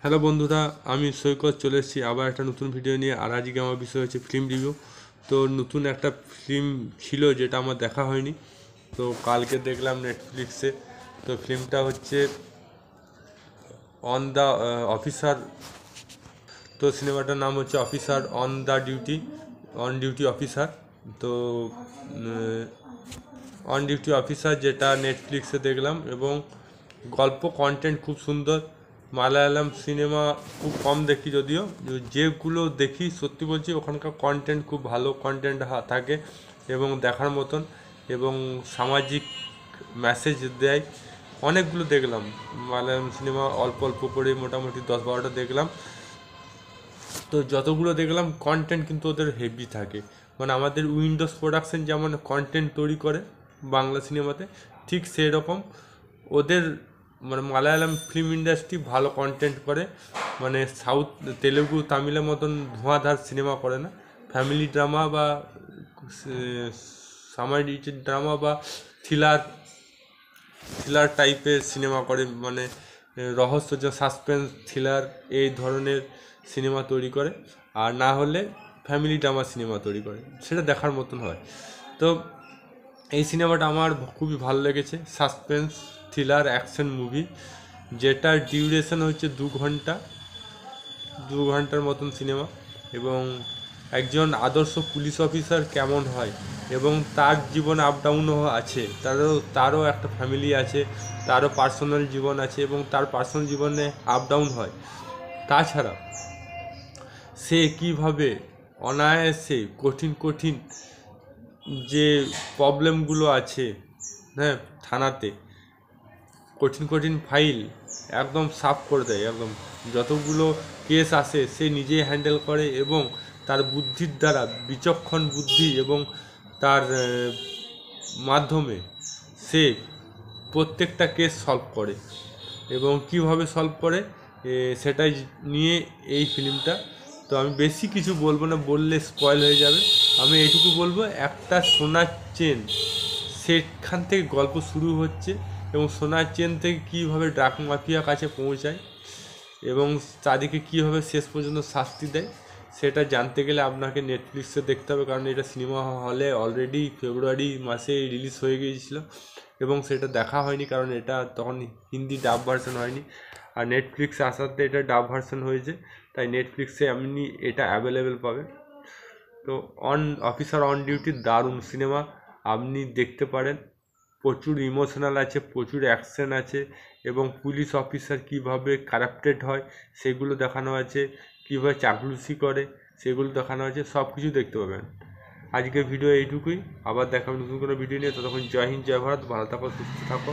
Hello বন্ধুরা, আমি সৈকত চলে এসেছি আবার একটা নতুন ভিডিও নিয়ে। আর আজকে আমার বিষয় হচ্ছে ফিল্ম রিভিউ। তো নতুন একটা ফিল্ম ছিল যেটা আমার দেখা হয়নি, তো কালকে দেখলাম নেটফ্লিক্সে। তো ফিল্মটা হচ্ছে অন দ্য অফিসার। তো সিনেমাটার নাম হচ্ছে অফিসার অন ডিউটি অফিসার। তো অন ডিউটি অফিসার যেটা নেটফ্লিক্সে দেখলাম, এবং গল্প কন্টেন্ট খুব সুন্দর। মালায়ালাম সিনেমা খুব কম দেখি, যদিও যেগুলো দেখি সত্যি বলছি ওখানকার কন্টেন্ট খুব ভালো কন্টেন্ট থাকে এবং দেখার মতন, এবং সামাজিক মেসেজ দেয়। অনেকগুলো দেখলাম মালায়ালাম সিনেমা, অল্প অল্প করে মোটামুটি 10-12টা দেখলাম। তো যতগুলো দেখলাম কন্টেন্ট কিন্তু ওদের হেভি থাকে। মানে আমাদের উইন্ডোজ প্রোডাকশন যেমন কন্টেন্ট তৈরি করে বাংলা সিনেমাতে, ঠিক সেই রকম ওদের মানে মালায়ালাম ফিল্ম ইন্ডাস্ট্রি ভালো কন্টেন্ট করে। মানে সাউথ, তেলেগু, তামিলের মতন ধোঁয়াধার সিনেমা করে না। ফ্যামিলি ড্রামা বা সামাজিক ড্রামা বা থ্রিলার থ্রিলার টাইপের সিনেমা করে। মানে রহস্য, যে সাসপেন্স থ্রিলার এই ধরনের সিনেমা তৈরি করে। আর না হলে ফ্যামিলি ড্রামা সিনেমা তৈরি করে, সেটা দেখার মতন হয়। তো এই সিনেমাটা আমার খুবই ভালো লেগেছে। সাসপেন্স থ্রিলার অ্যাকশন মুভি, যেটার ডিউরেশন হচ্ছে 2 ঘন্টা, 2 ঘন্টার মতন সিনেমা। এবং একজন আদর্শ পুলিশ অফিসার কেমন হয়, এবং তার জীবনে আপ ডাউনও আছে, তারও একটা ফ্যামিলি আছে, তারও পার্সোনাল জীবন আছে, এবং তার পার্সোনাল জীবনে আপ ডাউন হয়। তাছাড়া সে কীভাবে অনায়াসে কঠিন কঠিন যে প্রবলেমগুলো আছে, হ্যাঁ, থানাতে কঠিন কঠিন ফাইল একদম সাফ করে দেয়। একদম যতগুলো কেস আসে সে নিজেই হ্যান্ডেল করে, এবং তার বুদ্ধির দ্বারা, বিচক্ষণ বুদ্ধি এবং তার মাধ্যমে সে প্রত্যেকটা কেস সলভ করে। এবং কিভাবে সলভ করে সেটাই নিয়ে এই ফিল্মটা। তো আমি বেশি কিছু বলবো না, বললে স্পয়েল হয়ে যাবে। আমি এইটুকু বলবো, একটা সোনার চেন, সেখান থেকে গল্প শুরু হচ্ছে, এবং সোনার চেন থেকে কীভাবে ড্রাগ মাফিয়া কাছে পৌঁছায় এবং তাদেরকে কীভাবে শেষ পর্যন্ত শাস্তি দেয়, সেটা জানতে গেলে আপনাকে নেটফ্লিক্সে দেখতে হবে। কারণ এটা সিনেমা হলে অলরেডি ফেব্রুয়ারি মাসে রিলিজ হয়ে গিয়েছিলো, এবং সেটা দেখা হয়নি কারণ এটা তখন হিন্দি ডাব ভার্সন হয়নি। আর নেটফ্লিক্সে আসাতে এটা ডাব ভার্সন হয়েছে, তাই নেটফ্লিক্সে আপনি এটা অ্যাভেলেবেল পাবেন। তো অফিসার অন ডিউটি দারুণ সিনেমা, আপনি দেখতে পারেন। প্রচুর ইমোশনাল আছে, প্রচুর অ্যাকশন আছে, এবং পুলিশ অফিসার কীভাবে কারাপ্টেড হয় সেগুলো দেখানো আছে, কীভাবে চাকলুসি করে সেগুলো দেখানো আছে, সব কিছু দেখতে পাবেন। আজকের ভিডিও এইটুকুই, আবার দেখা হবে নতুন কোনো ভিডিও নিয়ে। ততক্ষণ জয় হিন্দ, জয় ভারত, ভালো থাকো, সুস্থ থাকো।